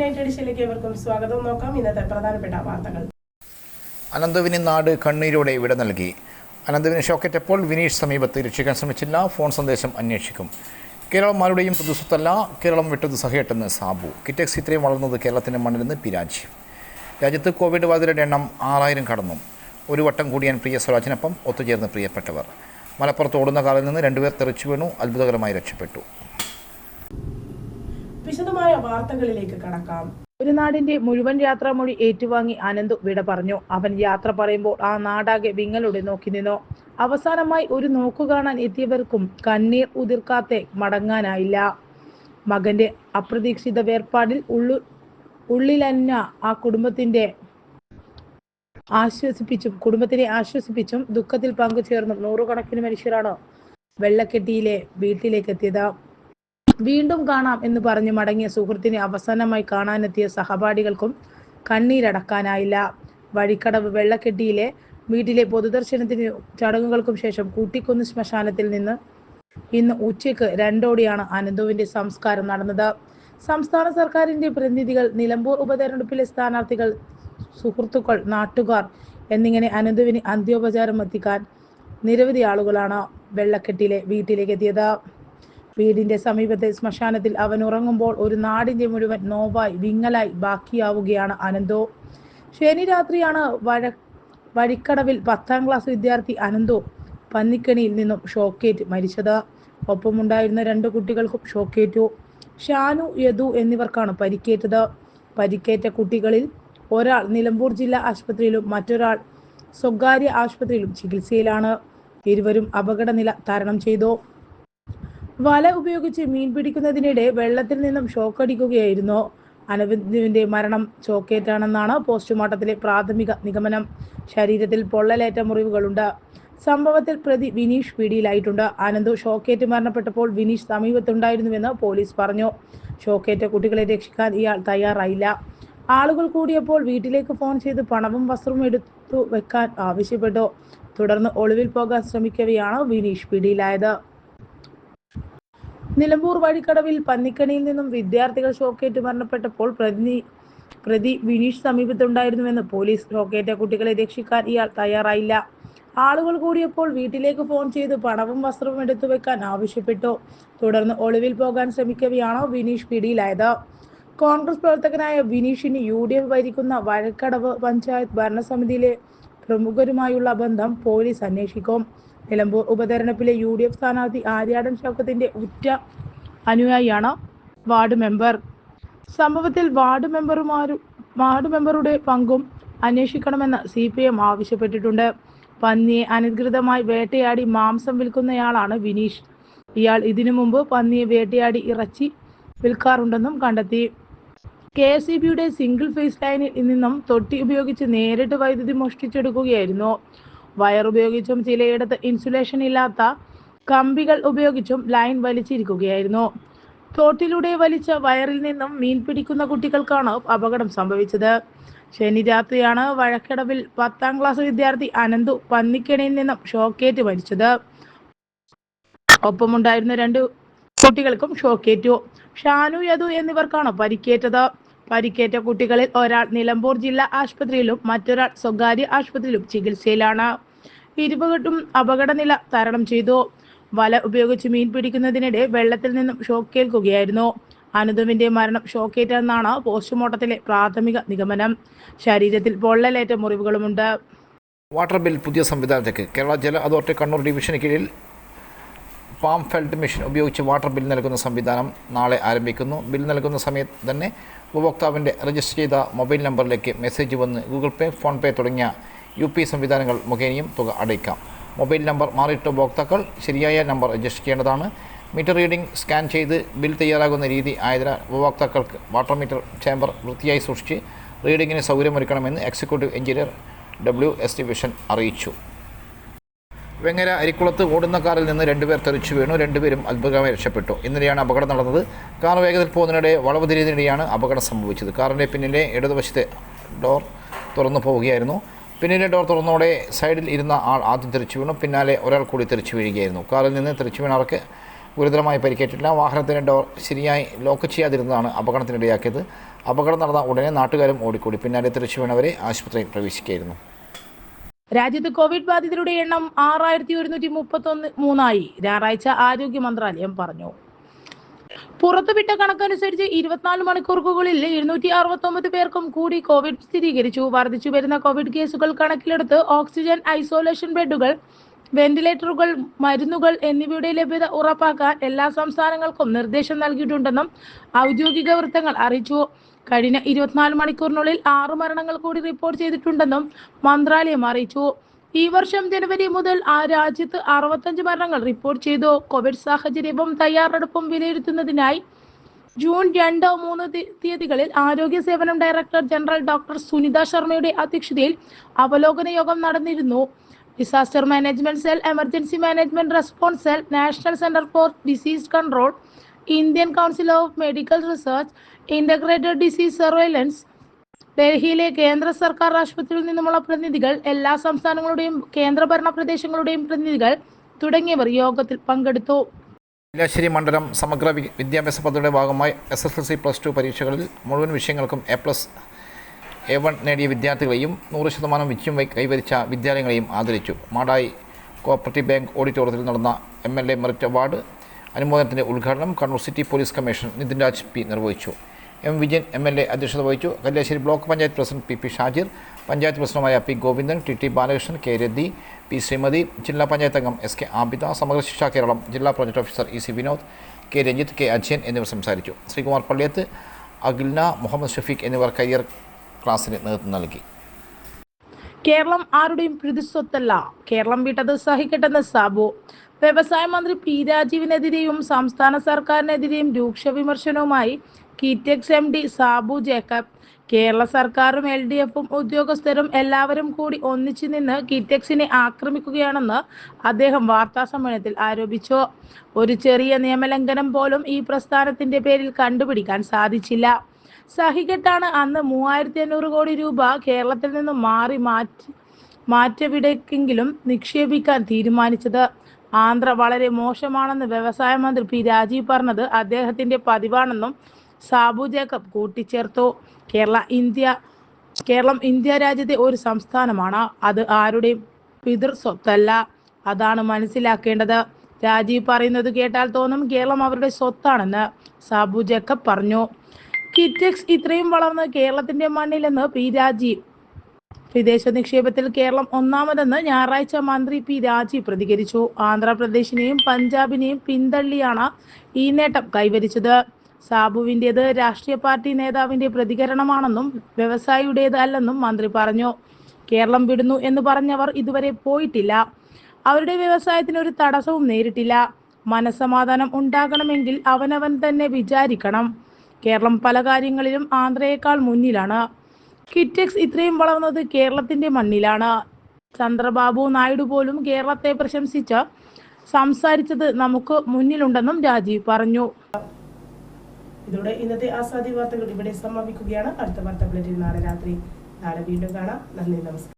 Night എഡിഷനിലേക്ക് ഏവർക്കും സ്വാഗതം. നോക്കാം ഇന്നത്തെ പ്രധാനപ്പെട്ട വാർത്തകൾ. അനന്തുവിന് നാട് കണ്ണീരോടെ വിട നൽകി. അനന്തുവിന് ഷോക്കേറ്റപ്പോൾ വിനീഷ് സമീപത്ത് രക്ഷിക്കാൻ ശ്രമിച്ചില്ല. ഫോൺ സന്ദേശം അന്വേഷിക്കും. കേരളം ആരുടെയും പൊതുസ്വത്തല്ല, കേരളം വിട്ടത് സഹേട്ടെന്ന് സാബു. കിറ്റക്സ് ഇത്രയും വളർന്നത് കേരളത്തിൻ്റെ മണ്ണിലെന്ന് പി രാജീവ്. രാജ്യത്ത് കോവിഡ് ബാധിതരുടെ എണ്ണം 6000 കടന്നു. ഒരു വട്ടം കൂടിയാൻ പ്രിയ സ്വരാജിനൊപ്പം ഒത്തുചേർന്ന് പ്രിയപ്പെട്ടവർ. മലപ്പുറത്ത് ഓടുന്ന കാറിൽ നിന്ന് 2 പേർ തെറിച്ചു വീണു. അത്ഭുതകരമായി രക്ഷപ്പെട്ടു. വിശദമായ വാർത്തകളിലേക്ക് കടക്കാം. ഒരു നാടിന്റെ മുഴുവൻ യാത്രാമൊഴി ഏറ്റുവാങ്ങി അനന്തു വിട പറഞ്ഞു. അവൻ യാത്ര പറയുമ്പോൾ ആ നാടാകെ വിങ്ങലോടെ നോക്കി നിന്നു. അവസാനമായി ഒരു നോക്കു കാണാൻ എത്തിയവർക്കും കണ്ണീർ ഉതിർക്കാതെ മടങ്ങാനായില്ല. മകന്റെ അപ്രതീക്ഷിത വേർപാടിൽ ഉള്ളിലന്ന ആ കുടുംബത്തിനെ ആശ്വസിപ്പിച്ചും ദുഃഖത്തിൽ പങ്കുചേർന്നും നൂറുകണക്കിന് മനുഷ്യരാണ് വെള്ളക്കെട്ടിയിലെ വീട്ടിലേക്ക് എത്തിയത്. വീണ്ടും കാണാം എന്ന് പറഞ്ഞ് മടങ്ങിയ സുഹൃത്തിനെ അവസാനമായി കാണാനെത്തിയ സഹപാഠികൾക്കും കണ്ണീരടക്കാനായില്ല. വഴിക്കടവ് വെള്ളക്കെട്ടിയിലെ വീട്ടിലെ പൊതുദർശനത്തിന് ചടങ്ങുകൾക്കും ശേഷം കൂട്ടിക്കുന്ന് ശ്മശാനത്തിൽ നിന്ന് ഇന്ന് ഉച്ചയ്ക്ക് 2 അനന്തുവിന്റെ സംസ്കാരം നടന്നത്. സംസ്ഥാന സർക്കാരിന്റെ പ്രതിനിധികൾ, നിലമ്പൂർ ഉപതെരഞ്ഞെടുപ്പിലെ സ്ഥാനാർത്ഥികൾ, സുഹൃത്തുക്കൾ, നാട്ടുകാർ എന്നിങ്ങനെ അനന്തുവിന് അന്ത്യോപചാരം എത്തിക്കാൻ നിരവധി ആളുകളാണ് വെള്ളക്കെട്ടിയിലെ വീട്ടിലേക്ക് എത്തിയത്. വീടിന്റെ സമീപത്തെ ശ്മശാനത്തിൽ അവൻ ഉറങ്ങുമ്പോൾ ഒരു നാടിന്റെ മുഴുവൻ നോവായി വിങ്ങലായി ബാക്കിയാവുകയാണ് അനന്തു. ശനി രാത്രിയാണ് വഴിക്കടവിൽ 10ാം ക്ലാസ് വിദ്യാർത്ഥി അനന്തു പന്നിക്കണിയിൽ നിന്നും ഷോക്കേറ്റ് മരിച്ചത്. ഒപ്പമുണ്ടായിരുന്ന 2 കുട്ടികൾക്കും ഷോക്കേറ്റു. ഷാനു, യദു എന്നിവർക്കാണ് പരിക്കേറ്റത്. പരിക്കേറ്റ കുട്ടികളിൽ ഒരാൾ നിലമ്പൂർ ജില്ലാ ആശുപത്രിയിലും മറ്റൊരാൾ സ്വകാര്യ ആശുപത്രിയിലും ചികിത്സയിലാണ്. ഇരുവരും അപകടനില തരണം ചെയ്തു. വല ഉപയോഗിച്ച് മീൻ പിടിക്കുന്നതിനിടെ വെള്ളത്തിൽ നിന്നും ഷോക്കടിക്കുകയായിരുന്നു. അനന്തുവിന്റെ മരണം ഷോക്കേറ്റാണെന്നാണ് പോസ്റ്റ്മോർട്ടത്തിലെ പ്രാഥമിക നിഗമനം. ശരീരത്തിൽ പൊള്ളലേറ്റ മുറിവുകളുണ്ട്. സംഭവത്തിൽ പ്രതി വിനീഷ് പിടിയിലായിട്ടുണ്ട്. അനന്തു ഷോക്കേറ്റ് മരണപ്പെട്ടപ്പോൾ വിനീഷ് സമീപത്തുണ്ടായിരുന്നുവെന്ന് പോലീസ് പറഞ്ഞു. ഷോക്കേറ്റ കുട്ടികളെ രക്ഷിക്കാൻ ഇയാൾ തയ്യാറായില്ല. ആളുകൾ കൂടിയപ്പോൾ വീട്ടിലേക്ക് ഫോൺ ചെയ്ത് പണവും വസ്ത്രവും എടുത്തു വെക്കാൻ ആവശ്യപ്പെട്ടു. തുടർന്ന് ഒളിവിൽ പോകാൻ ശ്രമിക്കവെയാണ് വിനീഷ് പിടിയിലായത്. നിലമ്പൂർ വഴിക്കടവിൽ പന്നിക്കണിയിൽ നിന്നും വിദ്യാർത്ഥികൾ ഷോക്കേറ്റ് മരണപ്പെട്ടപ്പോൾ പ്രതി വിനീഷ് സമീപത്തുണ്ടായിരുന്നുവെന്ന് പോലീസ്. ഷോക്കേറ്റ കുട്ടികളെ രക്ഷിക്കാൻ ഇയാൾ തയ്യാറായില്ല. ആളുകൾ കൂടിയപ്പോൾ വീട്ടിലേക്ക് ഫോൺ ചെയ്ത് പണവും വസ്ത്രവും എടുത്തു വെക്കാൻ ആവശ്യപ്പെട്ടു. തുടർന്ന് ഒളിവിൽ പോകാൻ ശ്രമിക്കവെയാണ് വിനീഷ് പിടിയിലായത്. കോൺഗ്രസ് പ്രവർത്തകനായ വിനീഷിന് UDF ഭരിക്കുന്ന വഴിക്കടവ് പഞ്ചായത്ത് ഭരണസമിതിയിലെ പ്രമുഖരുമായുള്ള ബന്ധം പോലീസ് അന്വേഷിക്കും. നിലമ്പൂർ ഉപതെരഞ്ഞെടുപ്പിലെ UDF സ്ഥാനാർത്ഥി ആര്യാടൻ ഷൗക്കത്തിന്റെ ഉറ്റ അനുയായിയാണ് വാർഡ് മെമ്പർ. സംഭവത്തിൽ വാർഡ് മെമ്പറുടെ പങ്കും അന്വേഷിക്കണമെന്ന് CPM ആവശ്യപ്പെട്ടിട്ടുണ്ട്. പന്നിയെ അനധികൃതമായി വേട്ടയാടി മാംസം വിൽക്കുന്നയാളാണ് വിനീഷ്. ഇയാൾ ഇതിനു മുമ്പ് പന്നിയെ വേട്ടയാടി ഇറച്ചി വിൽക്കാറുണ്ടെന്നും കണ്ടെത്തി. KSEBയുടെ സിംഗിൾ ഫേസ് ലൈനിൽ നിന്നും തൊട്ടി ഉപയോഗിച്ച് നേരിട്ട് വൈദ്യുതി മോഷ്ടിച്ചെടുക്കുകയായിരുന്നു. വയർ ഉപയോഗിച്ചും ചിലയിടത്ത് ഇൻസുലേഷൻ ഇല്ലാത്ത കമ്പികൾ ഉപയോഗിച്ചും ലൈൻ വലിച്ചിരിക്കുകയായിരുന്നു. തോട്ടിലൂടെ വലിച്ച വയറിൽ നിന്നും മീൻ പിടിക്കുന്ന കുട്ടികൾക്കാണ് അപകടം സംഭവിച്ചത്. ശനി രാത്രിയാണ് വഴിക്കടവിൽ 10ാം ക്ലാസ് വിദ്യാർത്ഥി അനന്തു പന്നിക്കണിയിൽ നിന്നും ഷോക്കേറ്റ് മരിച്ചത്. ഒപ്പമുണ്ടായിരുന്ന 2 കുട്ടികൾക്കും ഷോക്കേറ്റു. ഷാനു, യദു എന്നിവർക്കാണ് പരിക്കേറ്റത്. പരിക്കേറ്റ കുട്ടികളിൽ ഒരാൾ നിലമ്പൂർ ജില്ലാ ആശുപത്രിയിലും മറ്റൊരാൾ സ്വകാര്യ ആശുപത്രിയിലും ചികിത്സയിലാണ്. ഇരുവരും അപകടനില തരണം ചെയ്തു. വല ഉപയോഗിച്ച് മീൻ പിടിക്കുന്നതിനിടെ വെള്ളത്തിൽ നിന്നും ഷോക്കേൽക്കുകയായിരുന്നു. അനന്തുവിന്റെ മരണം ഷോക്കേറ്റെന്നാണ് പോസ്റ്റ്മോർട്ടത്തിലെ പ്രാഥമിക നിഗമനം. ശരീരത്തിൽ പൊള്ളലേറ്റ മുറിവുകളുമുണ്ട്. വാട്ടർ ബിൽ പുതിയ സംവിധാനത്തേക്ക്. കേരള ജല അതോറിറ്റി കണ്ണൂർ ഡിവിഷന് കീഴിൽ പാം ഫെൽഡ് മെഷീൻ ഉപയോഗിച്ച് വാട്ടർ ബിൽ നൽകുന്ന സംവിധാനം നാളെ ആരംഭിക്കുന്നു. ബിൽ നൽകുന്ന സമയത്ത് തന്നെ ഉപഭോക്താവിൻ്റെ രജിസ്റ്റർ ചെയ്ത മൊബൈൽ നമ്പറിലേക്ക് മെസ്സേജ് വന്ന് ഗൂഗിൾ പേ, ഫോൺ പേ തുടങ്ങിയ UPI സംവിധാനങ്ങൾ മുഖേനയും തുക അടയ്ക്കാം. മൊബൈൽ നമ്പർ മാറിയിട്ട് ഉപഭോക്താക്കൾ ശരിയായ നമ്പർ രജിസ്റ്റർ ചെയ്യേണ്ടതാണ്. മീറ്റർ റീഡിംഗ് സ്കാൻ ചെയ്ത് ബിൽ തയ്യാറാകുന്ന രീതി ആയതിനാൽ ഉപഭോക്താക്കൾക്ക് വാട്ടർ മീറ്റർ ചേംബർ വൃത്തിയായി സൂക്ഷിച്ച് റീഡിങ്ങിന് സൗകര്യമൊരുക്കണമെന്ന് എക്സിക്യൂട്ടീവ് എഞ്ചിനീയർ WS ഡിവിഷൻ അറിയിച്ചു. വെങ്ങര അരിക്കുളത്ത് ഓടുന്ന കാറിൽ നിന്ന് 2 പേർ തെറിച്ചു വീണു. 2 പേരും അത്ഭുതകരമായി രക്ഷപ്പെട്ടു. ഇന്നലെയാണ് അപകടം നടന്നത്. കാർ വേഗത്തിൽ പോകുന്നതിനിടെ വളവ് തിരിയുന്നതിനിടെയാണ് അപകടം സംഭവിച്ചത്. കാറിൻ്റെ പിന്നിലെ ഇടതുവശത്തെ ഡോർ തുറന്നു പോവുകയായിരുന്നു. പിന്നിലെ ഡോർ തുറന്നോടെ സൈഡിൽ ഇരുന്ന ആൾ ആദ്യം തെറിച്ചു വീണു. പിന്നാലെ ഒരാൾ കൂടി തെറിച്ചു വീഴുകയായിരുന്നു. കാറിൽ നിന്ന് തെറിച്ചു വീണവർക്ക് ഗുരുതരമായി പരിക്കേറ്റില്ല. വാഹനത്തിൻ്റെ ഡോർ ശരിയായി ലോക്ക് ചെയ്യാതിരുന്നതാണ് അപകടത്തിനിടയാക്കിയത്. അപകടം നടന്ന ഉടനെ നാട്ടുകാരും ഓടിക്കൂടി. പിന്നാലെ തെറിച്ചു വീണവരെ ആശുപത്രിയിൽ പ്രവേശിക്കുകയായിരുന്നു. രാജ്യത്ത് കോവിഡ് ബാധിതരുടെ എണ്ണം 6133 ഞായറാഴ്ച ആരോഗ്യ മന്ത്രാലയം പറഞ്ഞു. പുറത്തുവിട്ട കണക്കനുസരിച്ച് 24 മണിക്കൂറുകളിൽ 769 പേർക്കും കൂടി കോവിഡ് സ്ഥിരീകരിച്ചു. വർദ്ധിച്ചു വരുന്ന കോവിഡ് കേസുകൾ കണക്കിലെടുത്ത് ഓക്സിജൻ, ഐസൊലേഷൻ ബെഡുകൾ, വെന്റിലേറ്ററുകൾ, മരുന്നുകൾ എന്നിവയുടെ ലഭ്യത ഉറപ്പാക്കാൻ എല്ലാ സംസ്ഥാനങ്ങൾക്കും നിർദ്ദേശം നൽകിയിട്ടുണ്ടെന്നും ഔദ്യോഗിക വൃത്തങ്ങൾ അറിയിച്ചു. കഴിഞ്ഞ 24 മണിക്കൂറിനുള്ളിൽ 6 മരണങ്ങൾ കൂടി റിപ്പോർട്ട് ചെയ്തിട്ടുണ്ടെന്നും മന്ത്രാലയം അറിയിച്ചു. ഈ വർഷം ജനുവരി മുതൽ രാജ്യത്ത് 65 മരണങ്ങൾ റിപ്പോർട്ട് ചെയ്തു. കോവിഡ് സാഹചര്യവും തയ്യാറെടുപ്പും വിലയിരുത്തുന്നതിനായി ജൂൺ 2, 3 തീയതികളിൽ ആരോഗ്യ സേവനം ഡയറക്ടർ ജനറൽ ഡോക്ടർ സുനിത ശർമ്മയുടെ അധ്യക്ഷതയിൽ അവലോകന യോഗം നടന്നിരുന്നു. Disaster management cell, emergency management response cell, national centre for disease control, Indian council of medical research, integrated disease surveillance, ഡൽഹിയിലെ കേന്ദ്ര സർക്കാർ ആശുപത്രിയിൽ നിന്നുമുള്ള പ്രതിനിധികൾ, എല്ലാ സംസ്ഥാനങ്ങളുടെയും കേന്ദ്രഭരണ പ്രദേശങ്ങളുടെയും പ്രതിനിധികൾ തുടങ്ങിയവർ യോഗത്തിൽ പങ്കെടുത്തു. കല്യാശ്ശേരി മണ്ഡലം സമഗ്ര വിദ്യാഭ്യാസ പദ്ധതിയുടെ ഭാഗമായി SSLC +2 പരീക്ഷകളിൽ മുഴുവൻ വിഷയങ്ങൾക്കും A1 നേടിയ വിദ്യാർത്ഥികളെയും 100% വിജയം കൈവരിച്ച വിദ്യാലയങ്ങളെയും ആദരിച്ചു. മാടായി കോഓപ്പറേറ്റീവ് ബാങ്ക് ഓഡിറ്റോറിയത്തിൽ നടന്ന MLA മെറിറ്റ് അവാർഡ് അനുമോദനത്തിൻ്റെ ഉദ്ഘാടനം Kannur city police commissioner Nithin Raj P നിർവഹിച്ചു. M വിജയൻ MLA അധ്യക്ഷത വഹിച്ചു. Kalliasseri block panchayat president PP Shajir, panchayat പ്രസിഡന്റുമായ P Govindan, TT Balakrishnan, K രതി, P ശ്രീമതി, ജില്ലാ പഞ്ചായത്ത് അംഗം SK ആബിദ, സമഗ്ര ശിക്ഷ കേരളം ജില്ലാ project officer EC Vinod, K Ranjith, K Ajayan എന്നിവർ സംസാരിച്ചു. ശ്രീകുമാർ പള്ളിയത്ത്, അഖിൽന, മുഹമ്മദ് ഷഫീഖ് എന്നിവർ കരിയർ ക്ലാസ്സിന് നേതൃത്വം നൽകി. കേരളം ആരുടെയും പ്രതിസ്വത്തല്ല, കേരളം വിട്ടത് സഹിക്കട്ടെന്ന് സാബു. വ്യവസായ മന്ത്രി P രാജീവിനെതിരെയും സംസ്ഥാന സർക്കാരിനെതിരെയും രൂക്ഷ വിമർശനവുമായി കിറ്റെക്സ് MD സാബു ജേക്കബ്. കേരള സർക്കാരും LDFും ഉദ്യോഗസ്ഥരും എല്ലാവരും കൂടി ഒന്നിച്ചു നിന്ന് കിറ്റെക്സിനെ ആക്രമിക്കുകയാണെന്ന് അദ്ദേഹം വാർത്താ സമ്മേളനത്തിൽ ആരോപിച്ചു. ഒരു ചെറിയ നിയമലംഘനം പോലും ഈ പ്രസ്ഥാനത്തിന്റെ പേരിൽ കണ്ടുപിടിക്കാൻ സാധിച്ചില്ല. സഹികെട്ടാണ് അന്ന് 3500 കോടി രൂപ കേരളത്തിൽ നിന്നും മാറ്റെവിടേക്കെങ്കിലും നിക്ഷേപിക്കാൻ തീരുമാനിച്ചത്. ആന്ധ്ര വളരെ മോശമാണെന്ന് വ്യവസായ മന്ത്രി P രാജീവ് പറഞ്ഞത് അദ്ദേഹത്തിന്റെ പതിവാണെന്നും സാബു ജേക്കബ് കൂട്ടിച്ചേർത്തു. കേരളം ഇന്ത്യ രാജ്യത്തെ ഒരു സംസ്ഥാനമാണ്. അത് ആരുടെയും പിതൃ സ്വത്തല്ല. അതാണ് മനസ്സിലാക്കേണ്ടത്. രാജീവ് പറയുന്നത് കേട്ടാൽ തോന്നും കേരളം അവരുടെ സ്വത്താണെന്ന് സാബു ജേക്കബ് പറഞ്ഞു. കിറ്റെക്സ് ഇത്രയും വളർന്ന് കേരളത്തിന്റെ മണ്ണിലെന്ന് P രാജീവ്. വിദേശ നിക്ഷേപത്തിൽ കേരളം ഒന്നാമതെന്ന് ഞായറാഴ്ച മന്ത്രി P രാജീവ് പ്രതികരിച്ചു. ആന്ധ്രാപ്രദേശിനെയും പഞ്ചാബിനെയും പിന്തള്ളിയാണ് ഈ നേട്ടം കൈവരിച്ചത്. സാബുവിൻ്റേത് രാഷ്ട്രീയ പാർട്ടി നേതാവിന്റെ പ്രതികരണമാണെന്നും വ്യവസായിയുടേത് അല്ലെന്നും മന്ത്രി പറഞ്ഞു. കേരളം വിടുന്നു എന്ന് പറഞ്ഞവർ ഇതുവരെ പോയിട്ടില്ല. അവരുടെ വ്യവസായത്തിന് ഒരു തടസ്സവും നേരിട്ടില്ല. മനസ്സമാധാനം ഉണ്ടാകണമെങ്കിൽ അവനവൻ തന്നെ വിചാരിക്കണം. കേരളം പല കാര്യങ്ങളിലും ആന്ധ്രയേക്കാൾ മുന്നിലാണ്. കിറ്റെക്സ് ഇത്രയും വളർന്നത് കേരളത്തിന്റെ മണ്ണിലാണ്. ചന്ദ്രബാബു നായിഡു പോലും കേരളത്തെ പ്രശംസിച്ച് സംസാരിച്ചത് നമുക്ക് മുന്നിലുണ്ടെന്നും രാജീവ് പറഞ്ഞു. ഇതോടെ ഇന്നത്തെ ആസാദി വാർത്തകൾ ഇവിടെ സമാപിക്കുകയാണ്. അടുത്ത വാർത്താ ബുള്ളറ്റിൻ നാളെ രാത്രി. നാളെ വീണ്ടും കാണാം. നന്ദി, നമസ്കാരം.